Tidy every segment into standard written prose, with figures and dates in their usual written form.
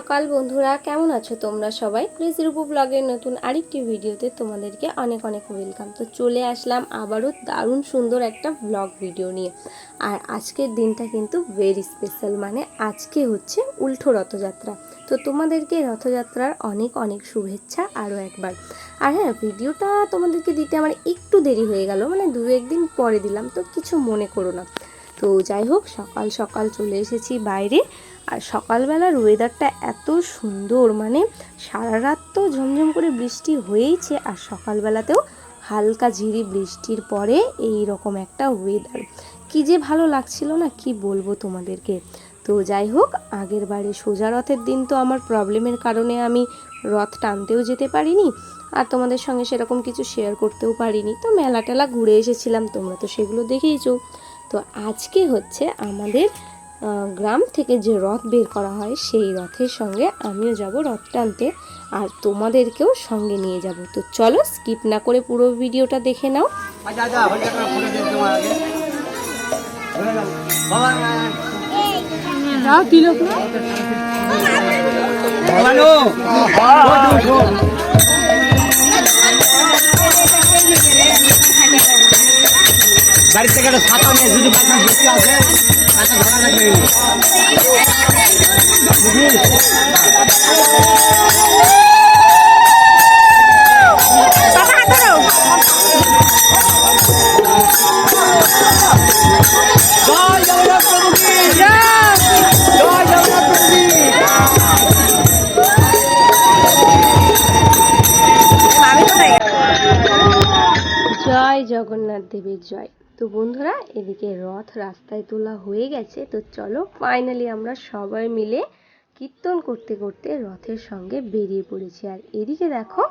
সকাল বন্ধুরা, কেমন আছো তোমরা সবাই? ক্রেজি রূপু ব্লগের নতুন আরেকটি ভিডিওতে তোমাদেরকে অনেক অনেক ওয়েলকাম। তো চলে আসলাম আবারও দারুণ সুন্দর একটা ব্লগ ভিডিও নিয়ে। আর আজকের দিনটা কিন্তু ভেরি স্পেশাল, মানে আজকে হচ্ছে উল্টো রথযাত্রা। তো তোমাদেরকে রথযাত্রার অনেক অনেক শুভেচ্ছা আরও একবার। আর হ্যাঁ, ভিডিওটা তোমাদেরকে দিতে আমার একটু দেরি হয়ে গেল, মানে দু একদিন পরে দিলাম, তো কিছু মনে করো না। তো যাই হোক, সকাল সকাল চলে এসেছি বাইরে। আর সকালবেলার ওয়েদারটা এত সুন্দর, মানে সারা রাত তো ঝমঝম করে বৃষ্টি হয়েইছে, আর সকালবেলাতেও হালকা ঝিরি বৃষ্টির পরে এই রকম একটা ওয়েদার, কি যে ভালো লাগছিল না, কি বলবো তোমাদেরকে। তো যাই হোক, আগের বারে সোজা রথের দিন তো আমার প্রবলেমের কারণে আমি রথ টানতেও যেতে পারিনি, আর তোমাদের সঙ্গে সেরকম কিছু শেয়ার করতেও পারিনি। তো মেলা টেলা ঘুরে এসেছিলাম, তোমরা তো সেগুলো দেখেইছো। তো আজকে হচ্ছে আমাদের গ্রাম থেকে যে রথ বের করা হয়, সেই রথের সঙ্গে আমিও যাব রথ টানতে, আর তোমাদেরকেও সঙ্গে নিয়ে যাব। তো চলো স্কিপ না করে পুরো ভিডিওটা দেখে নাও। বাড়ি থেকে একটা ছাতা নিয়ে যদি বাসায় বসে আছে আচ্ছা ধরা লাগবে। জয় জগন্নাথ প্রভু কি জয়, জয় জগন্নাথ প্রভু কি জয় জগন্নাথ দেবের জয়। তো বন্ধুরা, এদিকে রথ রাস্তায় তোলা হয়ে গেছে। তো চলো, ফাইনালি আমরা সবাই মিলে কীর্তন করতে করতে রথের সঙ্গে বেরিয়ে পড়েছি। আর এদিকে দেখো,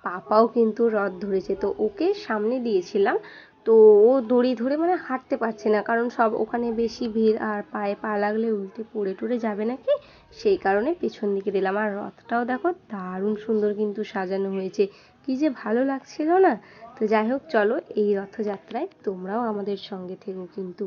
পাপাও কিন্তু রথ ধরেছে। তো ওকে সামনে দিয়েছিলাম, তো ও দড়ি ধরে মানে হাঁটতে পারছে না, কারণ সব ওখানে বেশি ভিড়, আর পায়ে পা লাগলে উল্টে পড়ে টড়ে যাবে নাকি, সেই কারণে পেছন দিকে দিলাম। আর রথটাও দেখো দারুণ সুন্দর কিন্তু সাজানো হয়েছে, কি যে ভালো লাগছিল না। তো যাই হোক, চলো এই রথযাত্রায় তোমরাও আমাদের সঙ্গে থেকো কিন্তু।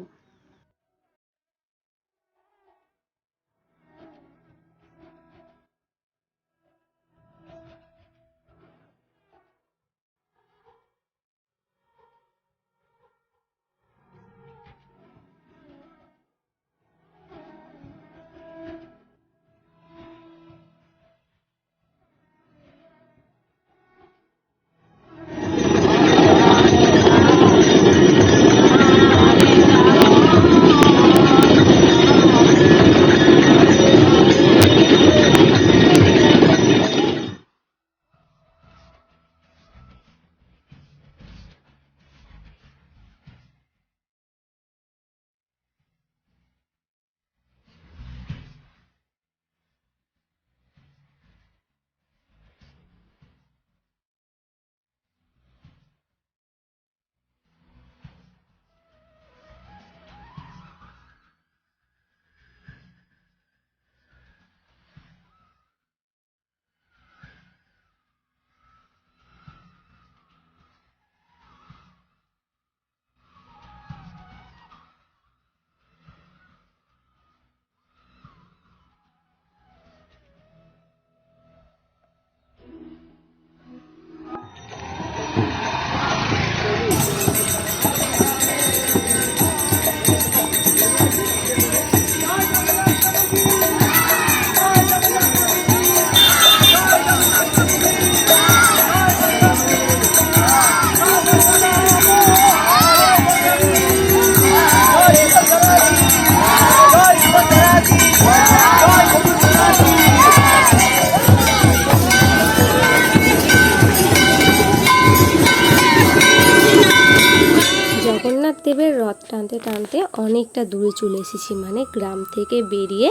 জগন্নাথ দেবের রথ টানতে টানতে অনেকটা দূরে চলে এসেছি, মানে গ্রাম থেকে বেরিয়ে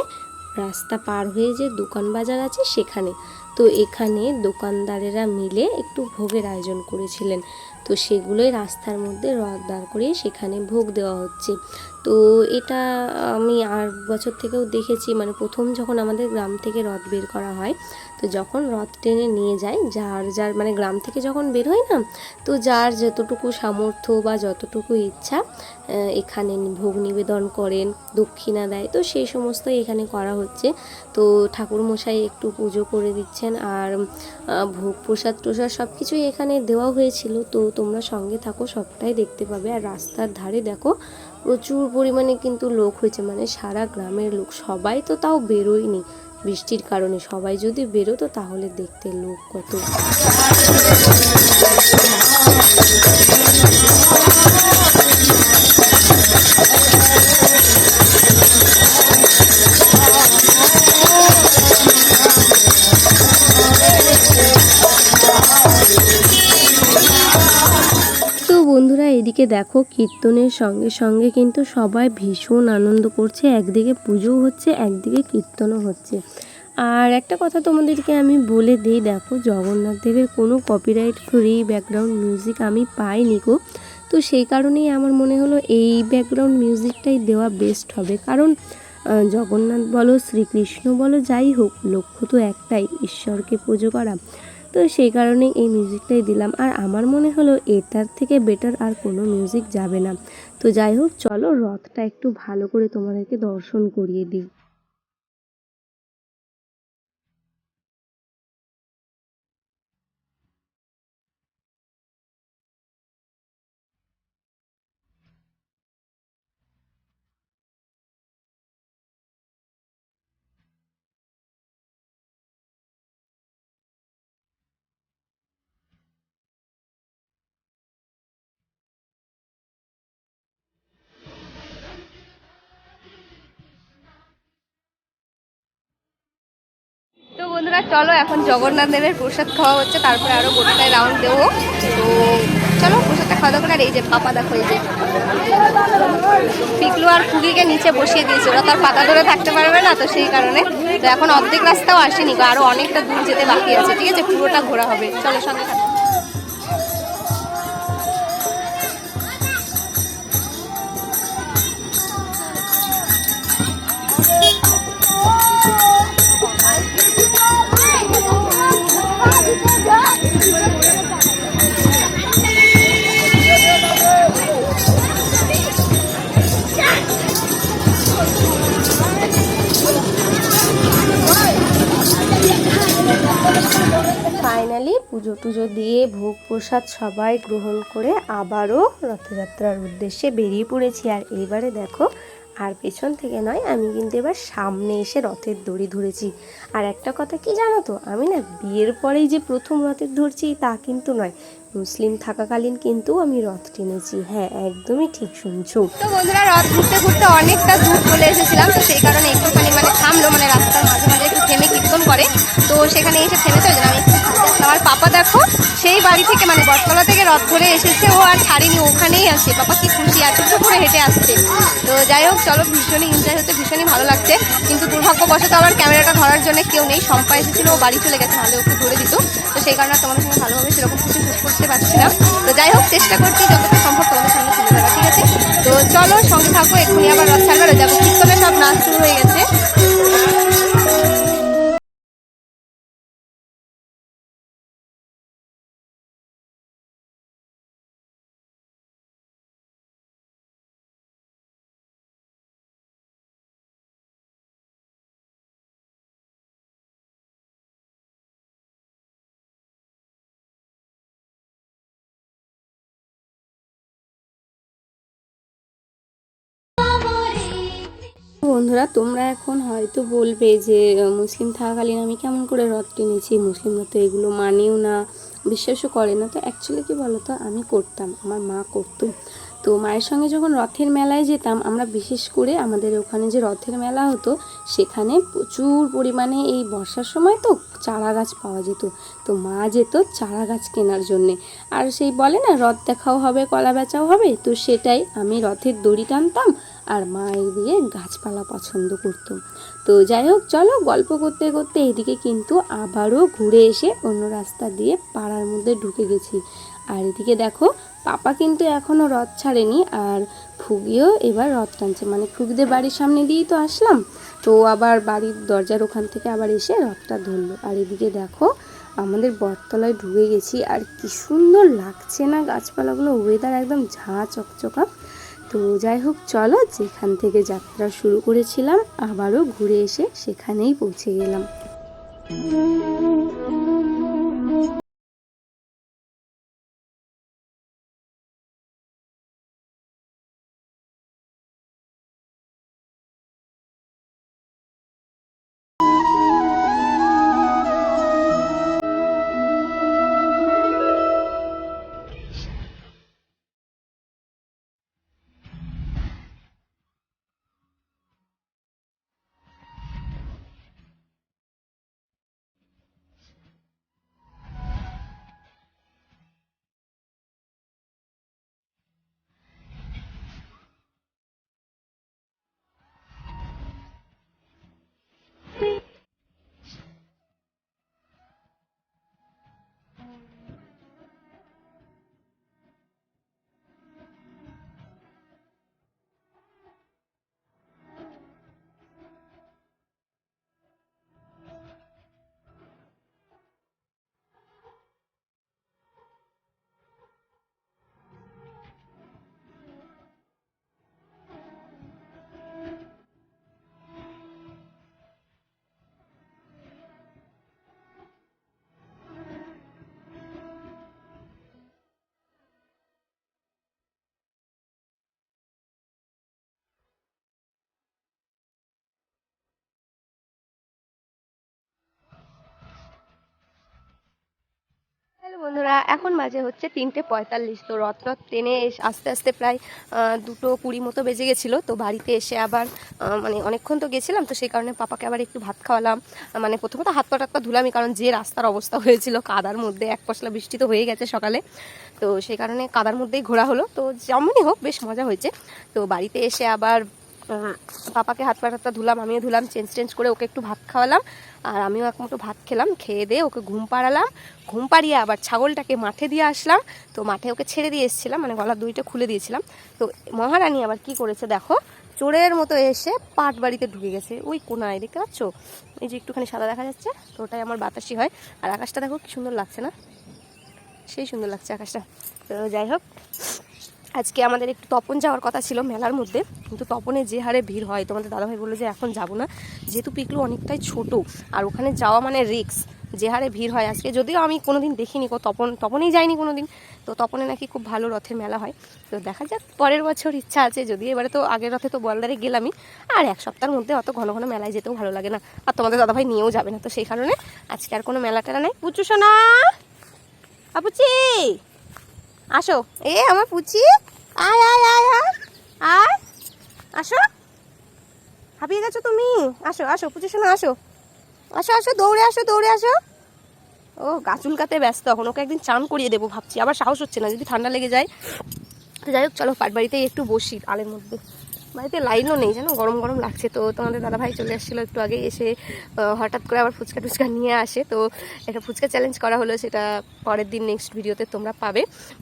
রাস্তা পার হয়ে যে দোকান বাজার আছে সেখানে। তো এখানে দোকানদারেরা মিলে একটু ভোগের আয়োজন করেছিলেন। তো তো সেগুলোই রাস্তার মধ্যে রথ দাঁড় করিয়ে সেখানে ভোগ দেওয়া হচ্ছে। তো এটা আমি আর বছর থেকেও দেখেছি, মানে প্রথম যখন আমাদের গ্রাম থেকে রথ বের করা হয়, তো যখন রথ টেনে নিয়ে যায় যার যার মানে গ্রাম থেকে যখন বের হয় না, তো যার যতটুকু সামর্থ্য বা যতটুকু ইচ্ছা এখানে ভোগ নিবেদন করেন, দক্ষিণা দেয়, তো সেই সমস্তই এখানে করা হচ্ছে। তো ঠাকুরমশাই একটু পুজো করে দিচ্ছেন, আর ভোগ প্রসাদ টোসাদ সব কিছুই এখানে দেওয়া হয়েছিল। তো তোমরা সঙ্গে থাকো, সবটাই দেখতে পাবে। আর রাস্তার ধারে দেখো প্রচুর পরিমাণে কিন্তু লোক হয়েছে, মানে সারা গ্রামের লোক, সবাই তো তাও বেরোয়নি বৃষ্টির কারণে, সবাই যদি বেরোতো তাহলে দেখতে লোক কত। তো বন্ধুরা এদিকে দেখো কীর্তনের সঙ্গে সঙ্গে কিন্তু সবাই ভীষণ আনন্দ করছে, একদিকে পুজো হচ্ছে একদিকে কীর্তনও হচ্ছে। আর একটা কথা তোমাদেরকে আমি বলে দিই, দেখো জগন্নাথ দেবের কোনো কপিরাইট ফ্রি ব্যাকগ্রাউন্ড মিউজিক আমি পাইনি গো। তো সেই কারণেই আমার মনে হলো এই ব্যাকগ্রাউন্ড মিউজিকটাই দেওয়া বেস্ট হবে, কারণ জগন্নাথ বলো শ্রীকৃষ্ণ বলো যাই হোক, লক্ষ্য তো একটাই, ঈশ্বরকে পুজো করা। তো সেই কারণেই এই মিউজিকটাই দিলাম, আর আমার মনে হলো এটার থেকে বেটার আর কোনো মিউজিক যাবে না। তো যাই হোক, চলো রথটা একটু ভালো করে তোমাদেরকে দর্শন করিয়ে দিই। তো বন্ধুরা চলো, এখন জগন্নাথ দেবের প্রসাদ খাওয়া হচ্ছে, তারপরে আরো গোটায় রাউন্ড দেবো। তো চলো প্রসাদটা খাওয়া দাওয়া করে। আর এই যে পাপা দেখো, এই যে পিকলু আর খুগিকে নিচে বসিয়ে দিয়েছে, ওরা তার পাতা ধরে থাকতে পারবে না, তো সেই কারণে। তো এখন অর্ধেক রাস্তাও আসেনি, আরো অনেকটা দূর যেতে বাকি আছে, ঠিক আছে, পুরোটা ঘোরা হবে। চলো সঙ্গে থাকো। ফাইনালি পুজো টুজো দিয়ে ভোগ প্রসাদ সবাই গ্রহণ করে আবারও রথযাত্রার উদ্দেশ্যে বেরিয়ে পড়েছি। আর এইবারে দেখো, আর পেছন থেকে নয়, আমি কিন্তু এবার সামনে এসে রথের দড়ি ধরেছি। আর একটা কথা কি জানো তো, আমি না বিয়ের পরেই যে প্রথম রথের ধরছি তা কিন্তু নয়, মুসলিম থাকাকালীন কিন্তু আমি রথ টেনেছি। হ্যাঁ, একদমই ঠিক শুনছো। তো বন্ধুরা, রথ ঘুরতে ঘুরতে অনেকটা দূর চলে এসেছিলাম, তো সেই কারণে একটুখানি মানে থামলো, মানে রাস্তার মাঝে মাঝে একটু থেমে কীর্তন করে, তো সেখানে এসে থেমেছে। ওই জন্য আমি আমার পাপা দেখো সেই বাড়ি থেকে মানে বটতলা থেকে রথ ধরে এসেছে, ও আর ছাড়িনি, ওখানেই আছে। পাপা কি খুশি, আর একটু করে হেঁটে আসছে। তো যাই হোক চলো, ভীষণই এনজয় হচ্ছে, ভীষণই ভালো লাগছে। কিন্তু দুর্ভাগ্যবশত আবার ক্যামেরাটা ধরার জন্য কেউ নেই, শম্পা এসেছিল, ও বাড়ি চলে গেছে, নাহলে ওকে ধরে দিত। তো সেই কারণে তোমাদের সঙ্গে ভালোভাবে সেরকম কিছু শ্যুট করতে পারছি না। তো যাই হোক, চেষ্টা করছি যতটা সম্ভব তোমাদের সামনে তুলে ধরা, ঠিক আছে। তো চলো সঙ্গে থাকো, এক্ষুনি আবার রথ ছাড়বার যাবো, কীর্তনে সব নাচ শুরু হয়ে গেছে। বন্ধুরা, তোমরা এখন হয়তো বলবে যে মুসলিম থাকাকালীন আমি কেমন করে রথ টেনেছি, মুসলিমরা তো এগুলো মানেও না, বিশ্বাসও করে না। তো অ্যাকচুয়ালি কী বলো তো, আমি করতাম, আমার মা করতো। তো মায়ের সঙ্গে যখন রথের মেলায় যেতাম আমরা, বিশেষ করে আমাদের ওখানে যে রথের মেলা হতো সেখানে প্রচুর পরিমাণে এই বর্ষার সময় তো চারা গাছ পাওয়া যেত। তো মা যেত চারা গাছ কেনার জন্যে, আর সেই বলে না রথ দেখাও হবে কলা বেচাও হবে, তো সেটাই, আমি রথের দড়ি টানতাম আর মা দিয়ে গাছপালা পছন্দ করতো। তো যাই হোক চলো, গল্প করতে করতে এদিকে কিন্তু আবারও ঘুরে এসে অন্য রাস্তা দিয়ে পাড়ার মধ্যে ঢুকে গেছি। আর এদিকে দেখো পাপা কিন্তু এখনও রথ ছাড়েনি, আর ফুগিও এবার রথ টানছে, মানে ফুগদের বাড়ির সামনে দিয়েই তো আসলাম, তো আবার বাড়ির দরজার ওখান থেকে আবার এসে রথটা ধরলো। আর এদিকে দেখো আমাদের বটতলায় ঢুকে গেছি, আর কি সুন্দর লাগছে না গাছপালাগুলো, ওয়েদার একদম ঝাঁ চকচকা। তো যাই হোক চলো, যেখান থেকে যাত্রা শুরু করেছিলাম আবারও ঘুরে এসে সেখানেই পৌঁছে গেলাম। হ্যালো বন্ধুরা, এখন বাজে হচ্ছে 3:45। তো রথ ট্রেনে আস্তে আস্তে প্রায় 2:20 মতো বেজে গেছিলো। তো বাড়িতে এসে আবার মানে অনেকক্ষণ তো গেছিলাম, তো সেই কারণে পাপাকে আবার একটু ভাত খাওয়ালাম। মানে প্রথমত হাত পা টাত পা ধুলামই, কারণ যে রাস্তার অবস্থা হয়েছিল কাদার মধ্যে, এক পশলা বৃষ্টি তো হয়ে গেছে সকালে, তো সেই কারণে কাদার মধ্যেই ঘোরা হলো। তো যেমনই হোক বেশ মজা হয়েছে। তো বাড়িতে এসে আবার পাপাকে হাত পা টাত ধুলাম, আমিও ধুলাম, চেঞ্জ করে ওকে একটু ভাত খাওয়ালাম, আর আমিও এক মুঠো ভাত খেলাম। খেয়ে দিয়ে ওকে ঘুম পাড়ালাম, ঘুম পাড়িয়ে আবার ছাগলটাকে মাঠে দিয়ে আসলাম। তো মাঠে ওকে ছেড়ে দিয়ে এসেছিলাম, মানে গলার দড়িটা খুলে দিয়েছিলাম। তো মহারানী আবার কি করেছে দেখো, চোরের মতো এসে পাট বাড়িতে ঢুকে গেছে। ওই কোনায় দেখতে পাচ্ছ, এই যে একটুখানি সাদা দেখা যাচ্ছে, তো ওটাই আমার বাতাসি হয়। আর আকাশটা দেখো কি সুন্দর লাগছে না, সেই সুন্দর লাগছে আকাশটা। তো যাই হোক, আজকে আমাদের একটু তপন যাওয়ার কথা ছিল মেলার মধ্যে, কিন্তু তপনে যে হারে ভিড় হয়, তোমাদের দাদাভাই বললো যে এখন যাব না, যেহেতু পিকলু অনেকটাই ছোট, আর ওখানে যাওয়া মানে রিস্ক, যে হারে ভিড় হয়। আজকে যদিও আমি কোনোদিন দেখিনি, তপনেই যাইনি কোনোদিন, তো তপনে নাকি খুব ভালো রথের মেলা হয়। তো দেখা যাক, পরের বছর ইচ্ছা আছে, যদি এবারে তো আগের রথে তো বলদারে গেলামই, আর এক সপ্তাহের মধ্যে অত ঘন ঘন মেলায় যেতেও ভালো লাগে না, আর তোমাদের দাদাভাই নিয়েও যাবে না, তো সেই কারণে আজকে আর কোনো মেলা টেলা নেই। পুচু সোনা, আপুচি আসো, এ আমার পুচি, আয় আয় আয় আয় আয়, আসো, হাঁপিয়ে গেছো তুমি, আসো আসো পুচু সোনা, আসো আসো আসো, দৌড়ে আসো দৌড়ে আসো। ও গাছ উল্কাতে ব্যস্ত, এখন ওকে একদিন চান করিয়ে দেবো ভাবছি, আবার সাহস হচ্ছে না যদি ঠান্ডা লেগে যায়। তো যাই হোক চলো, পাট বাড়িতেই একটু বসি আলের মধ্যে, বাড়িতে লাইনও নেই জানো, গরম গরম লাগছে। তো তোমাদের দাদাভাই চলে আসছিলো একটু আগে, এসে হঠাৎ করে আবার ফুচকা টুচকা নিয়ে আসে। তো একটা ফুচকা চ্যালেঞ্জ করা হলো, সেটা পরের দিন নেক্সট ভিডিওতে তোমরা পাবে,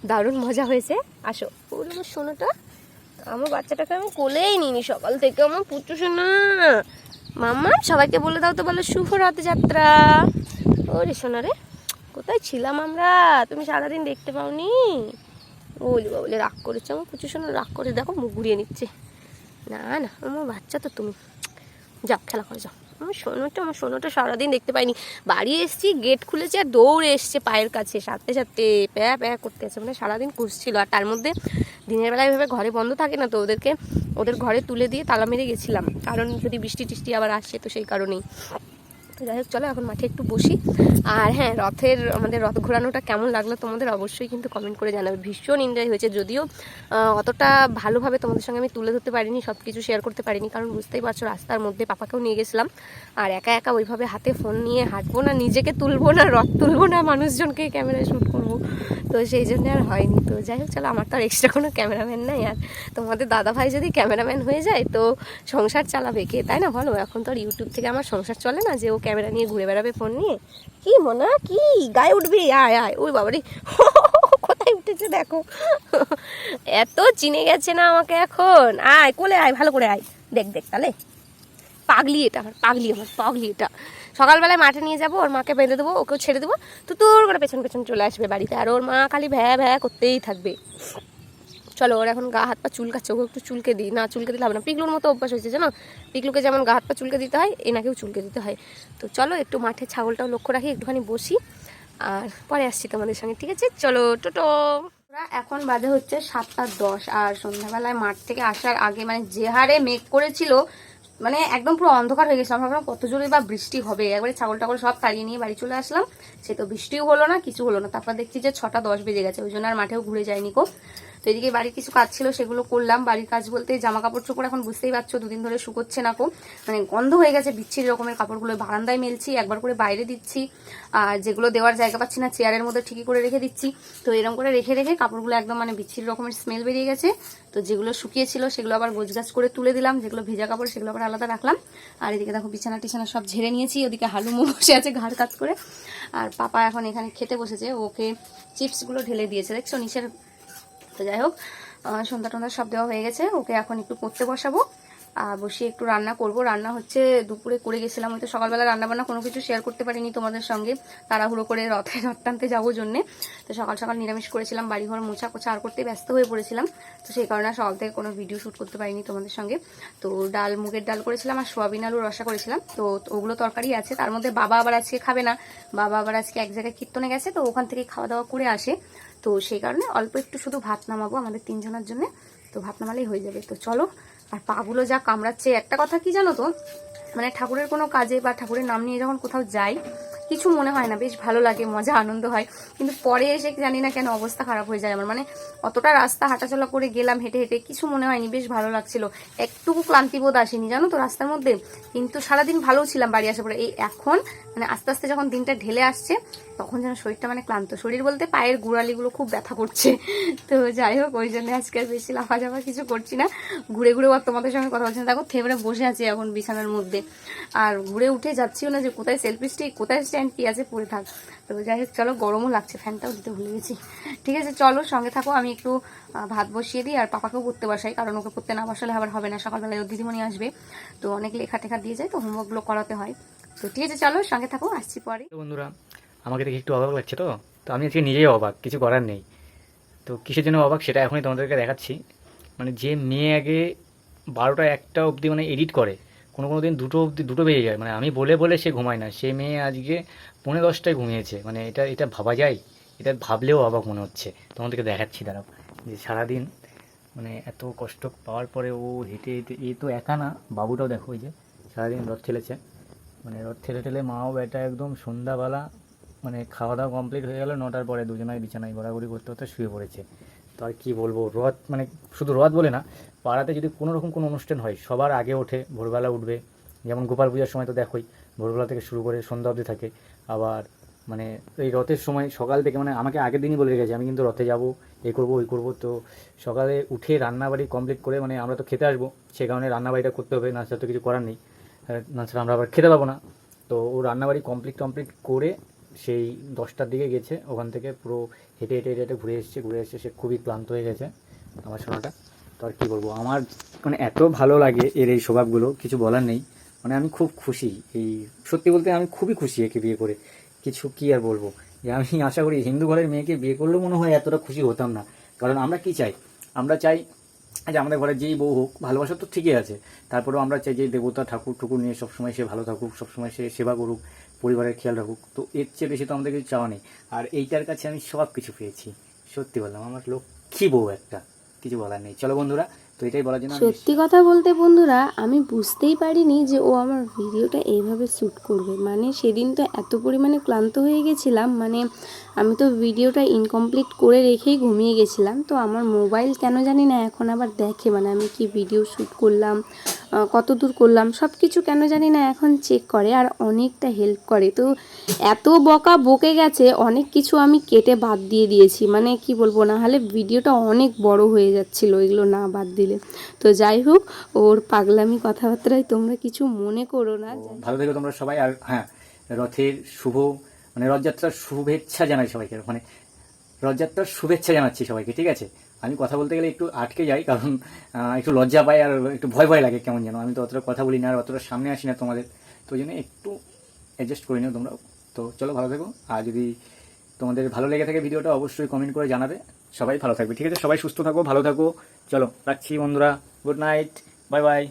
দারুণ মজা হয়েছে। আসো, ওর আমার সোনাটা, আমার বাচ্চাটাকে আমি কোলেই নিইনি সকাল থেকে, আমার পুত্র সোনা। মাম্মা সবাইকে বলে দাও তো, বলো শুভ রথযাত্রা। ওরে সোনা রে, কোথায় ছিলাম আমরা, তুমি সারাদিন দেখতে পাওনি। বলি বাবলে রাগ করেছে আমার পুচু সোনা, রাগ করে দেখো মুখ ঘুরিয়ে নিচ্ছে। না না, আমার বাচ্চা তো তুমি, যাও খেলা করে যাও। আমার সোনাটা সারাদিন দেখতে পাইনি, বাড়ি এসছি, গেট খুলেছে আর দৌড়ে এসছে পায়ের কাছে, সাথে সাথে প্যা প্যা করতে আছে, মানে সারাদিন খুঁজছিল। আর তার মধ্যে দিনের বেলায় এভাবে ঘরে বন্ধ থাকে না, তো ওদের ঘরে তুলে দিয়ে তালা মেরে গেছিলাম, কারণ যদি বৃষ্টি টিষ্টি আবার আসে, তো সেই কারণেই। তো যাই হোক চলো, এখন মাঠে একটু বসি। আর হ্যাঁ, আমাদের রথ ঘোরানোটা কেমন লাগলো তোমাদের অবশ্যই কিন্তু কমেন্ট করে জানাবে। ভীষণ এনজয় হয়েছে, যদিও অতটা ভালোভাবে তোমাদের সঙ্গে আমি তুলে ধরতে পারিনি, সব কিছু শেয়ার করতে পারিনি, কারণ বুঝতেই পারছো রাস্তার মধ্যে পাপাকেও নিয়ে গেছিলাম, আর একা একা ওইভাবে হাতে ফোন নিয়ে হাঁটবো না, নিজেকে তুলবো না, রথ তুলবো না, মানুষজনকে ক্যামেরায় শ্যুট করবো, তো সেই জন্য আর হয়নি। তো যাই হোক চলো, আমার তো আর এক্সট্রা কোনো ক্যামেরাম্যান নাই, আর তোমাদের দাদাভাই যদি ক্যামেরাম্যান হয়ে যায় তো সংসার চালাবে কে, তাই না বলো? এখন তো আর ইউটিউব থেকে আমার সংসার চলে না যে ও ক্যামেরা নিয়ে ঘুরে বেড়াবে ফোন নিয়ে। কি মনা, কি গায়ে উঠবি, আয় আয়, ওই বাবারে কোথায় মাথায় উঠেছে দেখো, এত চিনে গেছে না আমাকে এখন। আয় কোলে আয়, ভালো করে আয়, দেখ দেখ তাহলে পাগলি, এটা আমার পাগলি, আমার পাগলি এটা। সকালবেলায় মাঠে নিয়ে যাবো, ওর মাকে বেঁধে দেবো, ওকেও ছেড়ে দেবো, তো তোর করে পেছন পেছন চলে আসবে বাড়িতে, আর ওর মা খালি ভ্যা ভ্যা করতেই থাকবে। চলো, ওর এখন গা হাত পা চুলকাচ্ছে, ওকে একটু চুলকে দিই। না চুলকে দিলে হবে না, পিকলুর মতো অভ্যাস হয়েছে জানো, পিকলুকে যেমন গা হাত পা চুলকে দিতে হয়, এনাকেও চুলকে দিতে হয়। তো চলো একটু মাঠে ছাগলটাও লক্ষ্য রাখি, একটুখানি বসি, আর পরে আসছি তোমাদের সঙ্গে, ঠিক আছে? চলো টোটো। এখন বাজে হচ্ছে 7:10, আর সন্ধ্যাবেলায় মাঠ থেকে আসার আগে মানে যে হারে মেঘ করেছিল, মানে একদম পুরো অন্ধকার হয়ে গেছিলাম, ভাবলাম কত জোরে বা বৃষ্টি হবে। একবারে ছাগল টাগল সব তাড়িয়ে নিয়ে বাড়ি চলে আসলাম, সে তো বৃষ্টিও হলো না, কিছু হলো না। তারপর দেখছি যে 6:10 বেজে গেছে, ওই জন্য আর মাঠেও ঘুরে যায়নি কো। তো এদিকে বাড়ির কিছু কাজ ছিল, সেগুলো করলাম। বাড়ির কাজ বলতে জামা কাপড় চোপড় এখন বুঝতেই পারছো, দুদিন ধরে শুকোচ্ছে না কো, মানে গন্ধ হয়ে গেছে বিচ্ছিরি রকমের। কাপড়গুলো বারান্দায় মেলছি, একবার করে বাইরে দিচ্ছি, আর যেগুলো দেওয়ার জায়গা পাচ্ছি না চেয়ারের মধ্যে ঠিকই করে রেখে দিচ্ছি। তো এরকম করে রেখে রেখে কাপড়গুলো একদম মানে বিচ্ছিরি রকমের স্মেল বেরিয়ে গেছে। তো যেগুলো শুকিয়েছিল সেগুলো আবার গোছগাছ করে তুলে দিলাম, যেগুলো ভেজা কাপড় সেগুলো আবার আলাদা রাখলাম। আর এদিকে দেখো বিছানা টিছানা সব ঝেড়ে নিয়েছি, ওদিকে হালুমো বসে আছে ঘাড় কাজ করে, আর পাপা এখন এখানে খেতে বসেছে, ওকে চিপসগুলো ঢেলে দিয়েছে দেখছো নিচের। তো যাই হোক, সন্ধ্যা টন্ধ্যা সব দেওয়া হয়ে গেছে, ওকে এখন একটু পড়তে বসাবো, আর বসিয়ে একটু রান্না করব। রান্না হচ্ছে দুপুরে করে গেছিলাম, হয়তো সকালবেলা রান্নাবান্না কোনো কিছু শেয়ার করতে পারিনি তোমাদের সঙ্গে, তাড়াহুড়ো করে রথ টানতে যাবো জন্যে। তো সকাল সকাল নিরামিষ করেছিলাম, বাড়িঘর মোছা কোছা আর করতে ব্যস্ত হয়ে পড়েছিলাম, তো সেই কারণে সকাল থেকে কোনো ভিডিও শ্যুট করতে পারিনি তোমাদের সঙ্গে। তো ডাল, মুগের ডাল করেছিলাম, আর সোয়াবিন আলু রসা করেছিলাম। তো ওগুলো তরকারি আছে, তার মধ্যে বাবা আবার আজকে খাবে না, বাবা আবার আজকে এক জায়গায় কীর্তনে গেছে, তো ওখান থেকে খাওয়া দাওয়া করে আসে। তো সেই কারণে অল্প একটু শুধু ভাত নামাবো আমাদের 3 জনের জন্য, তো ভাত নামালেই হয়ে যাবে। তো চলো। আর পাগুলো যা কামড়াচ্ছে, একটা কথা কি জানো তো, মানে ঠাকুরের কোনো কাজে বা ঠাকুরের নাম নিয়ে যখন কোথাও যাই, কিছু মনে হয় না, বেশ ভালো লাগে, মজা আনন্দ হয়, কিন্তু পরে এসে জানি না কেন অবস্থা খারাপ হয়ে যায় আমার। মানে অতটা রাস্তা হাঁটাচলা করে গেলাম হেঁটে হেঁটে, কিছু মনে হয়নি, বেশ ভালো লাগছিল, একটুকু ক্লান্তিবোধ আসেনি জানো তো রাস্তার মধ্যে। কিন্তু সারাদিন ভালো ছিলাম বাড়ি আসার পরে, এই এখন মানে আস্তে আস্তে যখন দিনটা ঢেলে আসছে, তখন যেন শরীরটা মানে ক্লান্ত, শরীর বলতে পায়ের গোড়ালিগুলো খুব ব্যথা করছে। তো যাই হোক, ওই জন্য আজকে আর বেশি লাফাঝাফা কিছু করছি না, ঘুরে ঘুরে আর তোমাদের সঙ্গে কথা বলছি না। দেখো থেবড়ে বসে আছি এখন বিছানার মধ্যে, আর ঘুরে উঠে যাচ্ছিও না যে কোথায় সেলফি স্টিক, কোথায় স্ট্যান্ড, কি আছে পড়ে থাক। তো যাই হোক চলো, গরমও লাগছে, ফ্যানটাও দিতে ভুলে গেছি। ঠিক আছে চলো, সঙ্গে থাকো, আমি একটু ভাত বসিয়ে দিই, আর পাপাকেও পড়তে বসাই, কারণ ওকে পড়তে না বসালে আবার হবে না, সকালবেলায় ওর দিদিমণি আসবে, তো অনেক লেখা টেখা দিয়ে যায়, তো হোমওয়ার্কগুলো করাতে হয়। তো ঠিক আছে চলো, সঙ্গে থাকো, আসছি পরে। বন্ধুরা, আমাকে দেখে একটু অবাক লাগছে, তো আমি আজকে নিজেই অবাক, কিছু করার নেই। তো কিসের জন্য অবাক সেটা এখনই তোমাদেরকে দেখাচ্ছি। মানে যে মেয়ে আগে 12টা 1টা অবধি মানে এডিট করে, কোনো দিন 2টো অবধি, 2টো বেজে যায়, মানে আমি বলে বলে সে ঘুমায় না, সে মেয়ে আজকে 9:30টায় ঘুমিয়েছে। মানে এটা ভাবা যায়? এটা ভাবলেও অবাক মনে হচ্ছে। তোমাদেরকে দেখাচ্ছি দাঁড়াও, যে সারাদিন মানে এত কষ্ট পাওয়ার পরে ও হেঁটে হেঁটে, এ তো একা না, বাবুটাও দেখো, ওই যে সারাদিন রথ ঠেলেছে, মানে রথ ঠেলে ঠেলে মাও বেটা একদম সন্ধ্যাবেলা মানে খাওয়া দাওয়া কমপ্লিট হয়ে গেল 9টার পরে, দুজনায় বিছানায় ঘোরাঘুরি করতে করতে শুয়ে পড়েছে। তো আর কী বলবো, রথ মানে শুধু রথ বলে না, পাড়াতে যদি কোনো রকম কোনো অনুষ্ঠান হয় সবার আগে ওঠে, ভোরবেলা উঠবে। যেমন গোপাল পূজার সময় তো দেখোই, ভোরবেলা থেকে শুরু করে সন্ধ্যা অবধি থাকে। আবার মানে এই রথের সময় সকাল থেকে, মানে আমাকে আগের দিনই বলে রেখেছে আমি কিন্তু রথে যাব, এই করবো ওই করবো। তো সকালে উঠে রান্নাবাড়ি কমপ্লিট করে, মানে আমরা তো খেতে আসবো, সে কারণে রান্নাবাড়িটা করতে হবে, না তো কিছু করার নেই, না ছাড়া আমরা আবার খেতে পাবো না। তো ও রান্নাবাড়ি কমপ্লিট করে সেই 10টার দিকে গেছে, ওখান থেকে পুরো হেঁটে হেঁটে হেঁটে হেঁটে ঘুরে এসছে, সে খুবই ক্লান্ত হয়ে গেছে আমার সোনাটা। তো আর কী বলবো, আমার মানে এত ভালো লাগে এর এই স্বভাবগুলো, কিছু বলার নেই। মানে আমি খুব খুশি, এই সত্যি বলতে আমি খুবই খুশি একে বিয়ে করে, কিছু কি আর বলবো। যে আমি আশা করি হিন্দু ঘরের মেয়েকে বিয়ে করলেও মনে হয় এতটা খুশি হতাম না। কারণ আমরা কি চাই, আমরা চাই যে আমাদের ঘরে যেই বউ হোক, ভালোবাসা তো ঠিকই আছে, তারপরেও আমরা চাই যে দেবতা ঠাকুর ঠুকুর নিয়ে সবসময় সে ভালো থাকুক, সবসময় সে সেবা করুক, পরিবারের খেয়াল রাখুক। তো এর চেয়ে বেশি তো আমাদের কিছু চাওয়া নেই। আর এইটার কাছে আমি সব কিছু পেয়েছি, সত্যি বললাম, আমার লক্ষ্মী বউ একটা, কিছু বলার নেই। চলো বন্ধুরা, তো এটাই বলার জন্য সত্যি কথা বলতে বন্ধুরা, আমি বুঝতেই পারিনি যে ও আমার ভিডিওটা এইভাবে শ্যুট করবে। মানে সেদিন তো এত পরিমাণে ক্লান্ত হয়ে গেছিলাম, মানে আমি তো ভিডিওটা ইনকমপ্লিট করে রেখেই ঘুমিয়ে গেছিলাম। তো আমার মোবাইল কেন জানি না এখন আবার দেখে, মানে আমি কি ভিডিও শ্যুট করলাম, কত দূর করলাম, সব কিছু কেন জানি না এখন চেক করে, আর অনেকটা হেল্প করে। তো এত বকা বকে গেছে, অনেক কিছু আমি কেটে বাদ দিয়ে দিয়েছি, মানে কি বলবো, না হলে ভিডিওটা অনেক বড় হয়ে যাচ্ছিল এগুলো না বাদ দিলে। তো যাই হোক, ওর পাগলামি কথাবার্তায় তোমরা কিছু মনে করো না। ভালো থেকো তোমরা সবাই। আর হ্যাঁ, রথের শুভ মানে রথযাত্রার শুভেচ্ছা জানাই সবাইকে। মানে রথযাত্রার শুভেচ্ছা জানাচ্ছি সবাইকে, ঠিক আছে? আমি কথা বলতে গেলে একটু আটকে যাই, কারণ একটু লজ্জা পাই আর একটু ভয় ভয় লাগে কেমন যেন। আমি তো অতটা কথা বলি না আর অতটা সামনে আসি না তোমাদের, তো ওই জন্য একটু অ্যাডজাস্ট করে নিও তোমরাও। তো চলো, ভালো থেকো। আর যদি তোমাদের ভালো লেগে থাকে ভিডিওটা, অবশ্যই কমেন্ট করে জানাবে। সবাই ভালো থাকবে, ঠিক আছে? সবাই সুস্থ থাকো, ভালো থাকো। চলো রাখছি বন্ধুরা, গুড নাইট, বাই বাই।